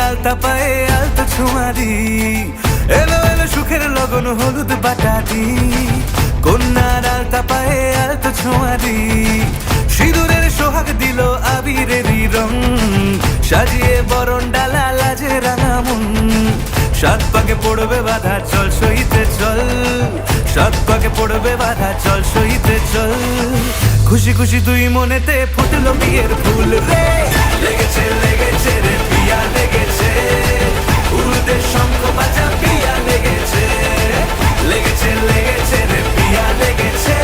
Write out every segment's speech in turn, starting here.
আলতা পায়ে আলতো ছোঁয়ারি, এলো এলো সুখের লগন হলুদ বাটারি। কন্যার আলতা পায়ে আলতো ছোঁয়ারি, সিঁদুরের সোহাগ দিল আবিরেরই রং। সাজিয়ে বরণ ডালা লাজে রাঙা মন, সাত পাকে পড়বে বাধা চল সইতে চল, সাত পাকে পড়বে বাধা চল সইতে চল। খুশি খুশি দুই মনেতে ফুটলো বিয়ের ফুল রে, লেগেছে লেগেছে রে পিয়া লেগেছে, উড়ুতে শঙ্খ বাজা পিয়া লেগেছে, লেগেছে লেগেছে রে পিয়া লেগেছে,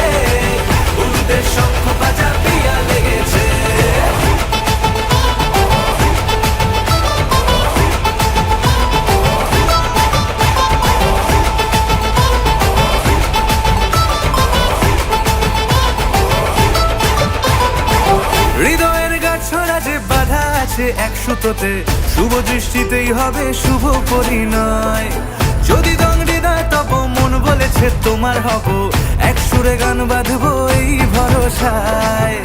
উড়ুতে শঙ্খ বাজা পিয়া লেগেছে। হৃদয়ের গাছড়া যে বাধা আছে এক সুতোতে, শুভ দৃষ্টিতেই হবে শুভ পরিণয়। যদি দংড়ি দেয় তব মন বলেছে তোমার হব, এক সুরে গান বাঁধবো এই ভরসায়।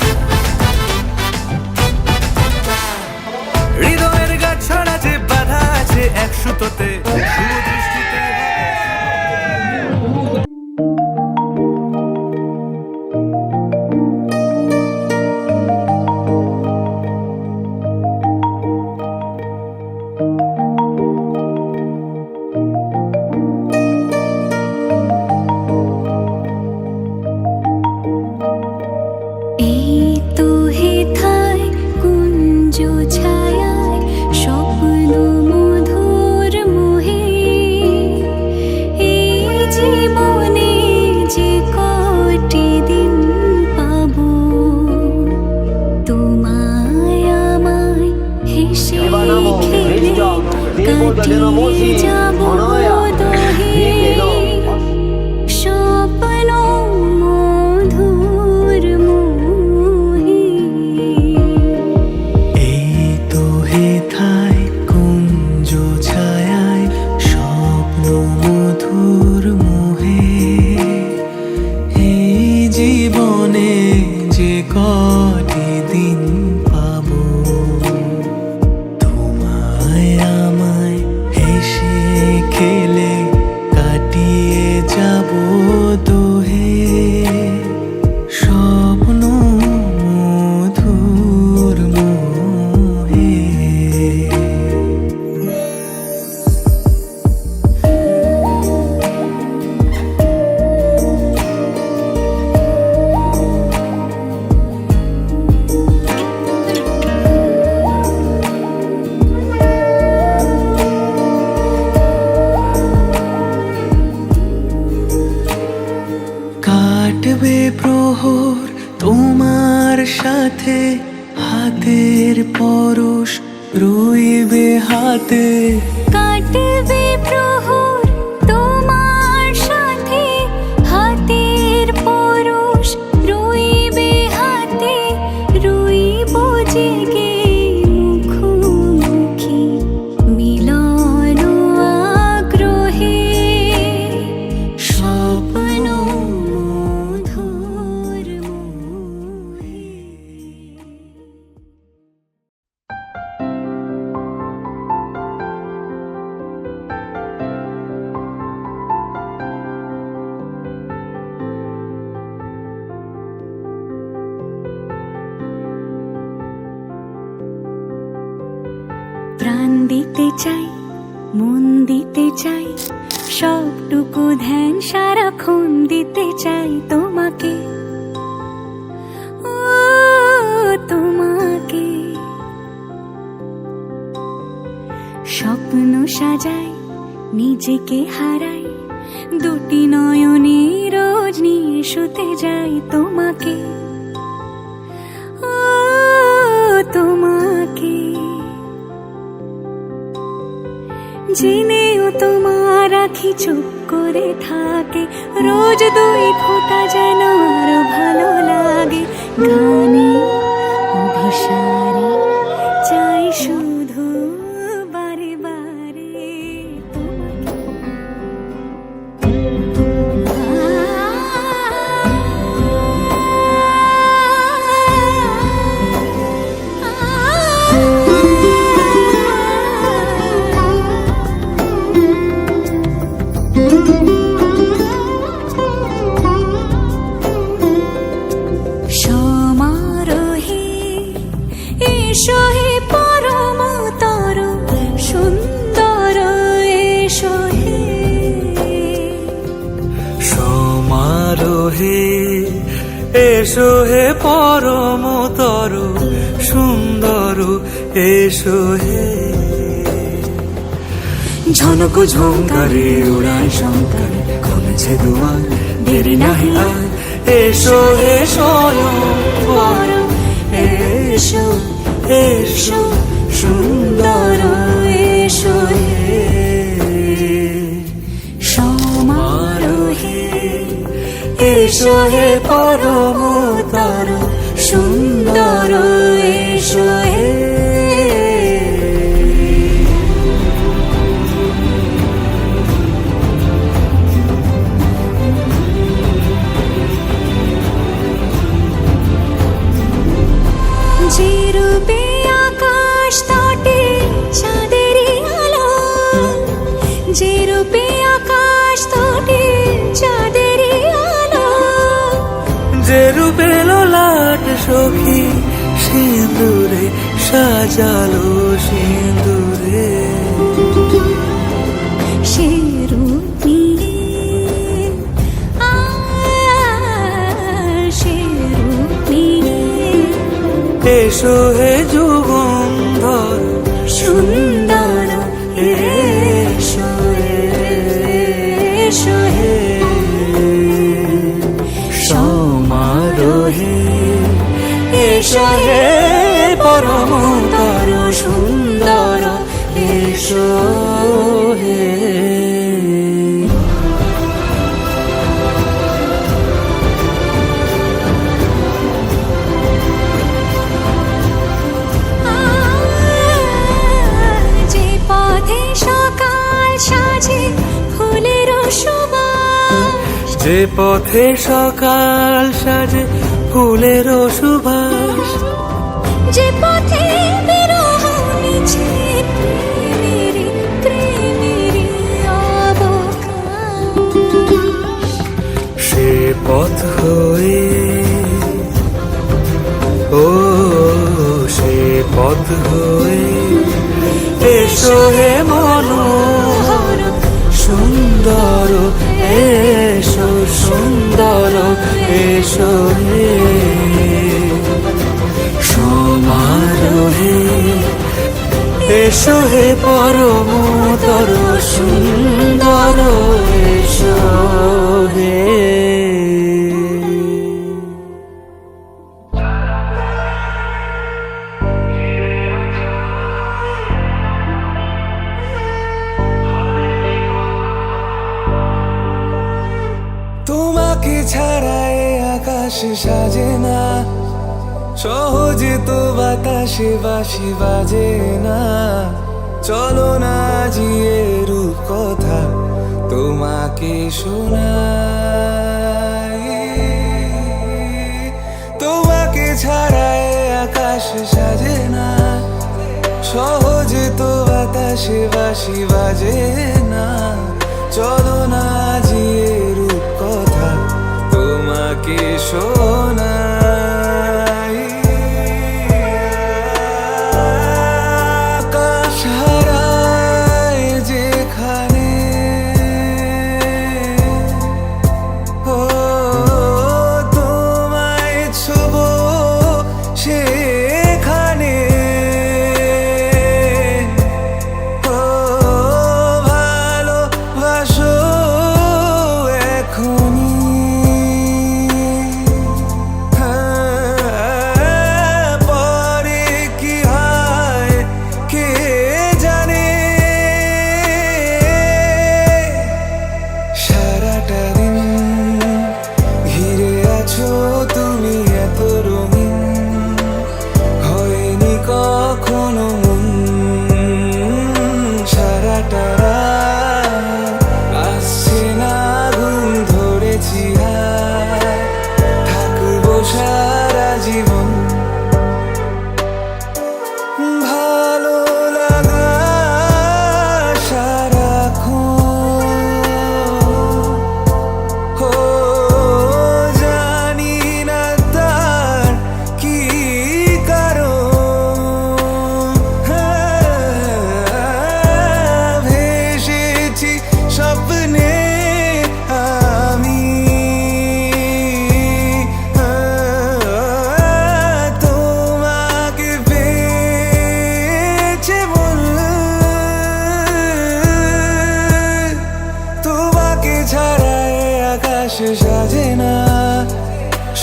হৃদয়ের গাছড়া যে বাধা আছে এক সুতোতে, শুভ দৃষ্টিতেই হবে। হাতের পরশ রইবে হাতে, কাটবে প্রহর তোমার সাথে, হাতের পরশ রইবে হাতে, রইব জেগে মুখোমুখি মিলন আগ্রহে, স্বপ্ন মধুর মোহে। প্রাণ দিতে চাই, মন দিতে চাই, সবটুকু ধ্যান সারাক্ষণ দিতে চাই তোমাকে, ও তোমাকে। স্বপ্ন সাজাই, নিজেকে হারাই, দুটি নয়নে রোজ নিয়ে শুতে যাই তোমাকে, ও তোমাকে। জেনেও তোমার আখি চুপ করে থাকে, রোজ দুই ফোঁটা যেন আরো ভালো লাগে। গানে অভিসারে চাই শুধু বারে বারে তোমাকে। এসো হে পরমতর সুন্দর, এসো হে। ঝনক ঝঙ্কারে উড়ায় শঙ্কারে, খুলেছে দুয়ার, দেরি নাহি আর। এসো হে স্বয়ং পরম, এসো এসো সুন্দর, এসো হে সমারোহে। এসো হে পরমতর সুন্দর, এসো হে। যে রূপে আকাশ তটে চাঁদেরই আলো, যে রূপে আকাশ তটে চাঁদেরই আলো, যে রূপে ললাট সখী সিঁদুরে সাজালো সিঁদুরে। সে রূপ নিয়ে, সে রূপ নিয়ে। এসো হে যুগন্ধর সুন্দর, এসো এসো হে সমারোহে। এসো হে পরমতর সুন্দর, এসো হে। যে পথে সকাল সাজে ফুলের সুবাস, যে পথে সকাল সাজে ফুলের সুবাস, যে পথে বিরহ মিছে প্রেমেরই প্রেমেরই অবকাশ। সে পথ হয়ে, ও সে পথ হয়ে। এসো হে মনোহর সুন্দর, এসো সুন্দর, এসো হে সমারোহে। এসো হে পরমতর সুন্দর, এসো হে। তোমাকে ছাড়া এ আকাশ সাজে না, সহজে তো বাতাসে বাঁশি বাজে না। চলো না জিয়ে রূপ কথা তোমাকে শোনাই। তোমাকে ছাড়া এ আকাশ সাজে না, সহজে তো বাতাসে বাঁশি বাজে না। চলো না জিয়ে রূপ কথা তোমাকে শোনাই। আকাশ হারায় যেখানে, ও তোমায় ছোব সেখানে। ও ভালোবাসো এখনই,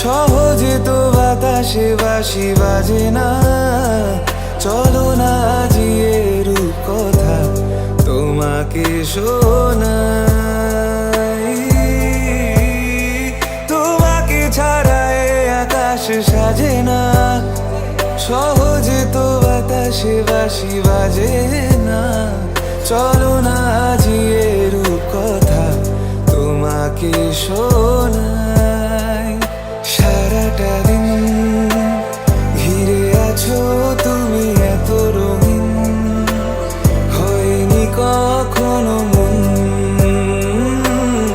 সহজে তো বাতাসে বাঁশি বাজে না, চলো না জিয়ে রূপকথা তোমাকে শোনাই। তোমাকে ছাড়া এ আকাশ সাজে না, সহজে তো বাতাসে বাঁশি বাজে না, চলো না জিয়ে রূপকথা তোমাকে শোনাই। সারাটা দিন ঘিরে আছো তুমি এত রঙিন, হয়নি কখনো মন।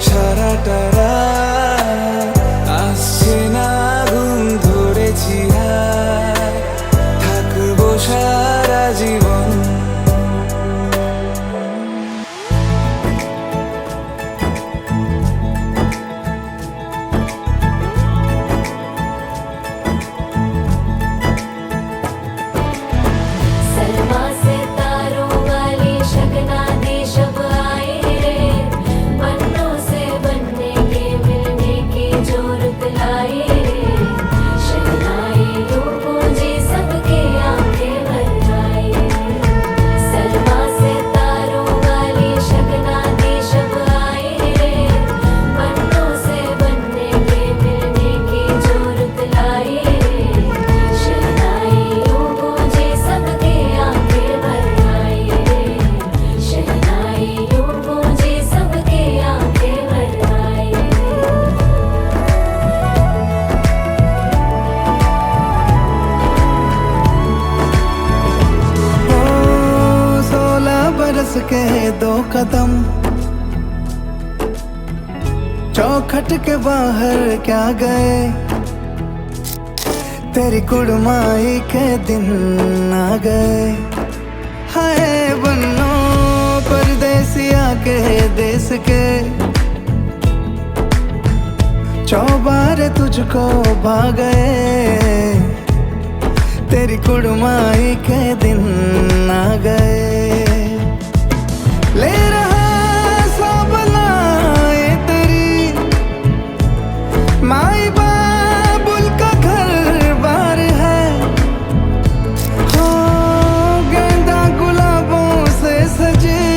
সারাটা রাত আসছে না ঘুম, ধরেছি হাত, থাকবো সারা জীবন। सलमा से तारों वाली शगना दे शब आए रे, बनों से बनने के मिलने की जोरत लाए रे। शहनाई यूं गूंजे सबके आंखें भर आए। सलमा से तारों वाली शगना दे शब आए रे, बनों से बनने के मिलने की जोरत लाए रे। शहनाई यूं गूंजे सबके आंखें भर आए रे। शहनाई यूं गूंजे सबके आंखें भर आए। ओ 16 बरस के 2 कदम, चौखट के बाहर क्या गए, तेरी कुड़माई के दिन आ गए। हाय बन्नो परदेसिया के देश के, चौबारे तुझको भा गए, तेरी कुड़माई के दिन आ गए। ले रहा सब लाए तेरी माई बाबुल का घर बार है, हो गेंदा गुलाबों से सजे,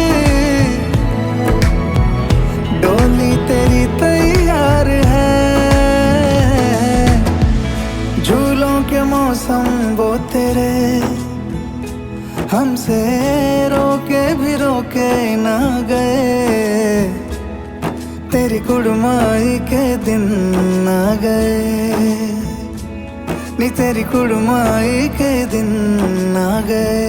डोली तेरी तैयार है। झूलों के मौसम वो तेरे, हमसे रोके भी रोके ना गए, तेरी कुड़माई के दिन आ गए, नी तेरी कुड़माई के दिन आ गए।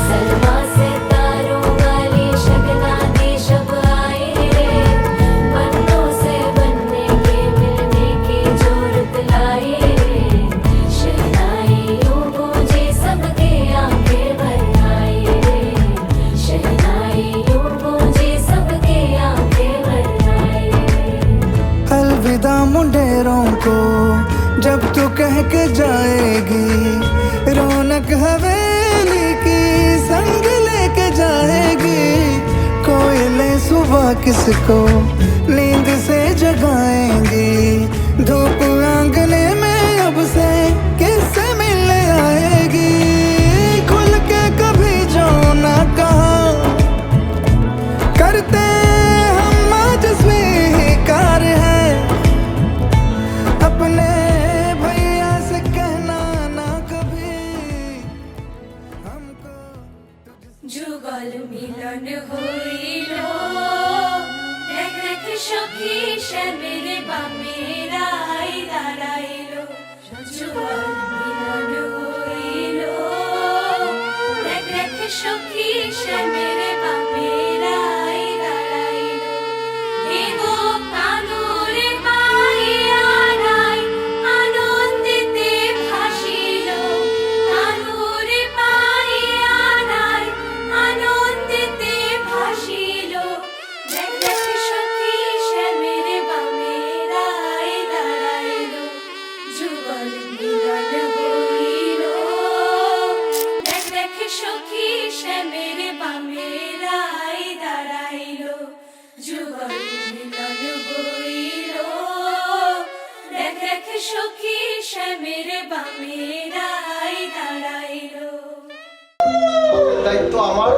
सलमा से तारों वाली शगना दे शब आए रे, बनों से बनने के मिलने की जोरत लाए रे। शहनाई यूं गूंजे सबके आंखें भर आए रे। शहनाई यूं गूंजे सबके आंखें भर आए। अलविदा मुंडेरों को जब तू कह के जाएगी, रौनक हवेली की संग लेके जाएगी। कोयले सुबह किसको नींद से जगाएंगी, धूप आंगने में अब से किससे मिलने आएगी। खुल के कभी जो ना कहा करते हम आज स्वीकार है, अपने भैया से कहना ना कभी हमको যুগল মিলন হইল, দেখ দেখ সখী শ্যামের বামেরাই দাঁড়াইল। যুগল মিলন হইল, দেখ দেখ সখী শ্যামের বামেরাই দাঁড়াইল। এগো কানুরে পাইয়া নাই আনন্দেতে ভাসিল, কানুরে পাইয়া নাই আনন্দেতে ভাসিল। দেখ দেখ সখী শ্যামের বামেরাই দাঁড়াইল। যুগল মিলন হইল, দেখ দেখ সখী শ্যামের বামেরাই দাঁড়াইল। যুগল মিলন হইল। সখী শ্যামের বামেরাই দাঁড়াইলো। দায়িত্ব আমার,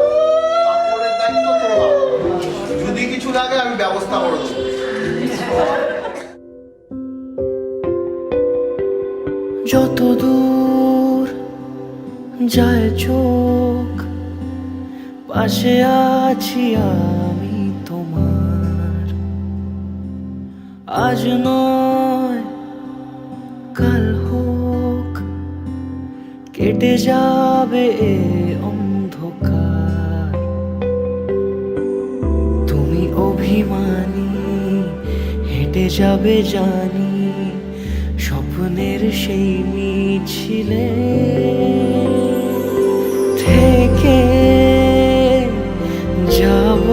কাপড়ের দায়িত্ব তোমার। যদি কিছু লাগে আমি ব্যবস্থা করে দেবো। যত দূর যায় চোখ, পাশে আছি আমি তোমার। আজ নয় কাল হোক, কেটে যাবে এ অন্ধকার। তুমি অভিমানী, হেঁটে যাবে জানি স্বপ্নের সেই মিছিলে। থেকে যাব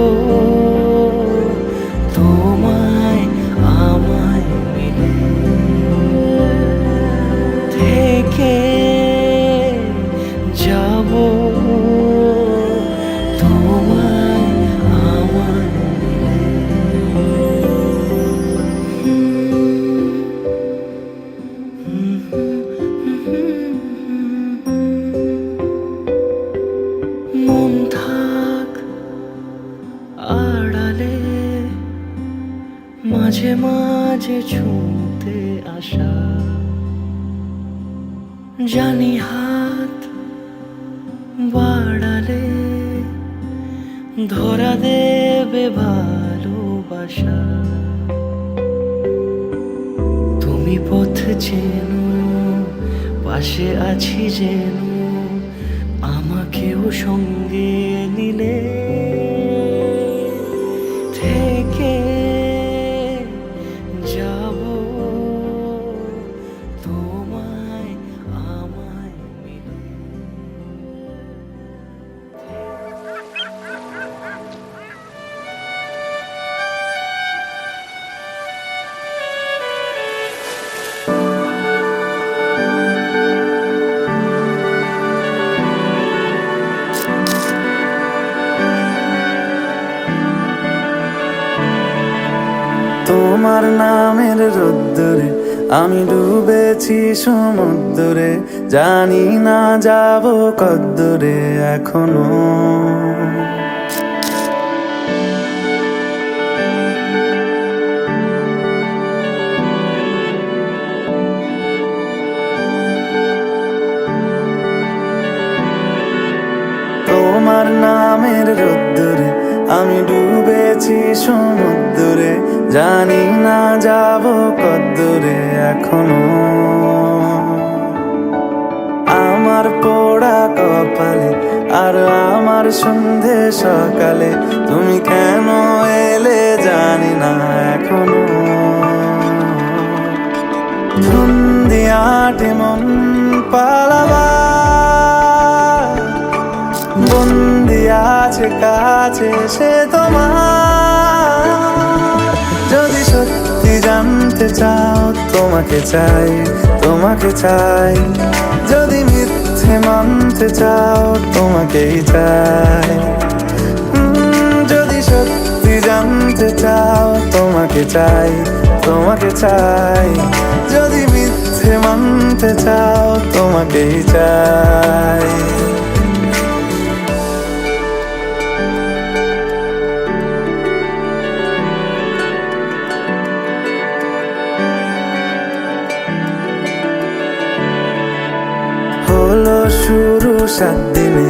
তোমায় আমায় মিলে। থেকে যাব তোমায় আমায় মিলে। মন থাক আড়ালে, মাঝে মাঝে ছুঁতে আসা। জানি হাত বাড়ালে ধরা দেবে ভালোবাসা। তুমি পথ চেনো, পাশে আছি যেন, আমাকেও সঙ্গে নিলে। থেকে যাব তোমায় আমায় মিলে। তোমার নামের রোদ্দুরে আমি ডুবেছি সমুদ্রে, জানি না যাব কদ্দুরে এখনো। তোমার নামের রোদ্দুরে আমি ডুবেছি সমুদ্রে, জানি না যাব কদ্দুরে এখনো। আমার পোড়া কপালে আর আমার সন্ধে সকালে তুমি কেন এলে জানি না এখনো। ধুন্দি আটে মন পালাবা, বন্দি আছে কাছে সে তোমার। যদি সত্যি জানতে চাও তোমাকে চাই, তোমাকে চাই। যদি মিথ্যে মানতে চাও তোমাকেই চাই। যদি সত্যি জানতে চাও তোমাকে চাই, তোমাকে চাই। যদি মিথ্যে মানতে চাও তোমাকেই চাই। হলো শুরু 7 দিনে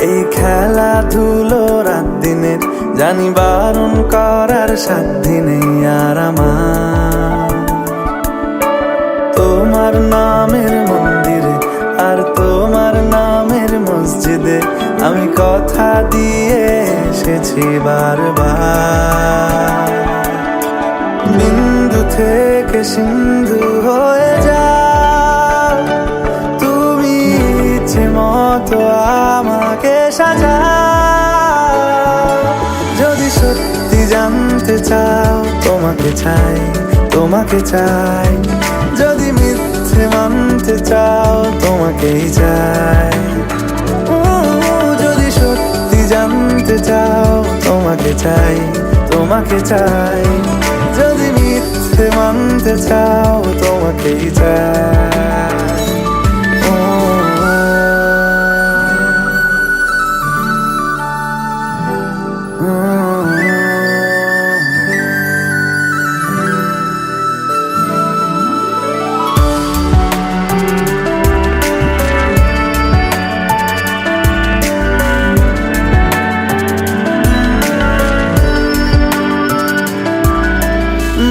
এই খেলাধুলো রাত দিনের, জানি বারণ করার সাধ্য নেই আর আমার। তোমার নামের মন্দিরে আর তোমার নামের মসজিদে আমি কথা দিয়ে এসেছি বারবার। বিন্দু থেকে সিন্ধু হয়ে যাও তুমি, ইচ্ছে মতো আমাকে সাজাও। যদি সত্যি জানতে চাও তোমাকে চাই, তোমাকে চাই। যদি মিথ্যে মানতে চাও তোমাকেই চাই। যদি সত্যি জানতে চাও তোমাকে চাই, তোমাকে চাই। যদি মিথ্যে মানতে চাও তোমাকে তোমাকেই চাই। ও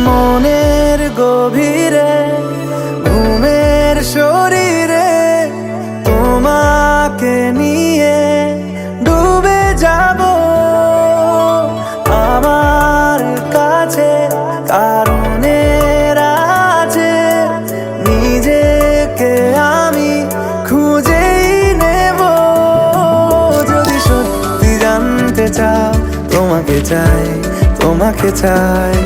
মনের গভীরে ঘুমের শরীরে তোমাকে নিয়ে ডুবে যাব আমার কাছে কারণের আছে নিজেকে আমি খুঁজেই নেব যদি সত্যি জানতে চাও তোমাকে চাই তোমাকে চাই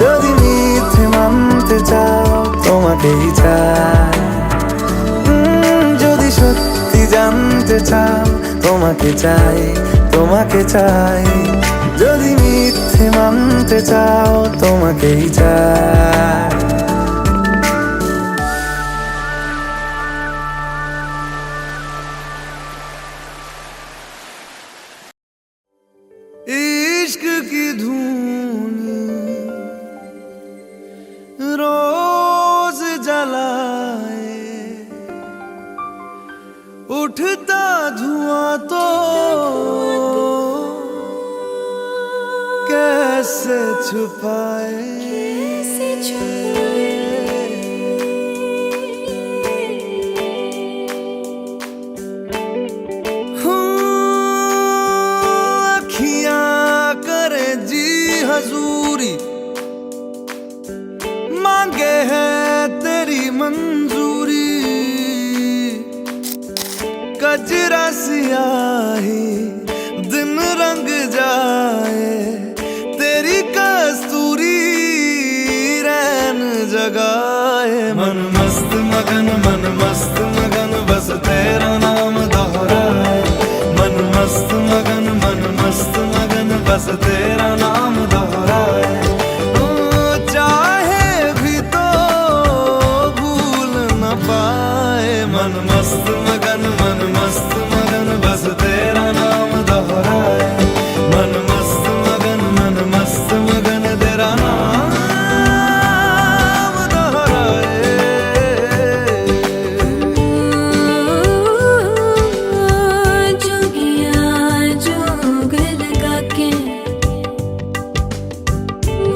যদি মিথ্যে মানতে চাও তোমাকেই চাই যদি সত্যি জানতে চাও তোমাকে চাই তোমাকে চাই যদি মিথ্যে মানতে চাও তোমাকেই চাই। इश्क की धून रोज जलाए उठता धुआं तो कैसे छुपाए हजूरी मांगे है तेरी मंजूरी कजरा सियाही दिन रंग जाए तेरी कस्तूरी रैन जगाए मन मस्त मगन बस तेरा नाम दोहराए मन मस्त मगन बस तेरा नाम दोहराए चाहे भी तो भूल न पाए मन मस्त मगन बस तेरा नाम दोहराए मन मस्त मगन तेरा नाम दोहराए। जोगिया जोग लगा के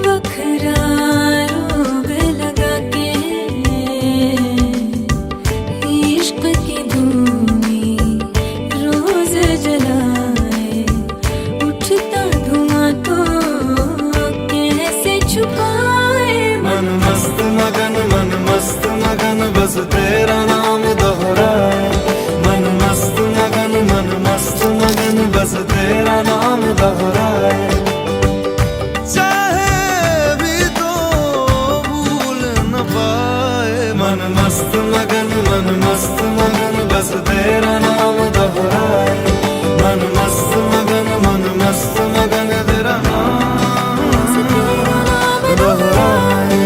वखरा रोग लगा के इश्क की धूनी रोज जलाए उठता धुआं तो कैसे छुपाए मन मस्त मगन बस तेरा नाम दोहराए मन मस्त मगन बस तेरा नाम दोहराए चाहे भी तो भूल न पाए मन मस्त मगन बस तेरा नाम दोहराए मन मस्त मगन तेरा नाम दोहराए।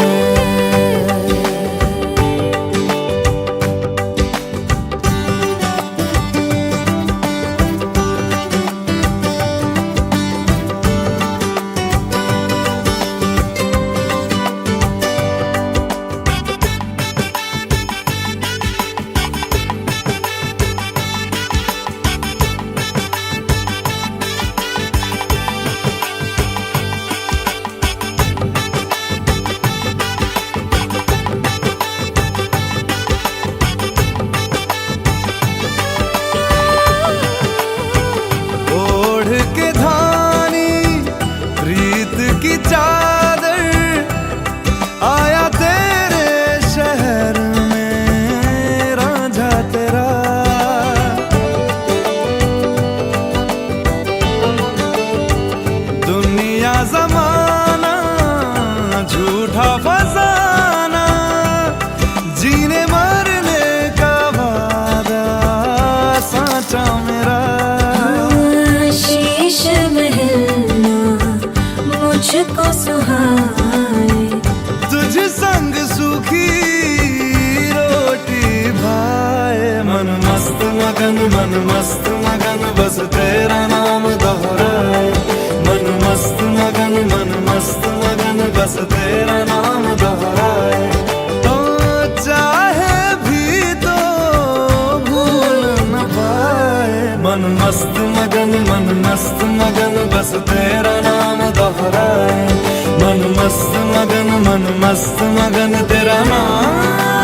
की चादर आया तेरे शहर में रांझा तेरा दुनिया जमाना झूठा फसाना जीने मरने का वादा साचा मेरा शीश महलना मुझको सुहाए तुझ संग सुखी मन मस्त मगन बस तेरा नाम दोहराए मन मस्त मगन बस तेरा नाम दोहराए तो चाहे भी तो भूल न पाए मन मस्त मगन बस तेरा नाम दोहराए मन मस्त मगन तेरा नाम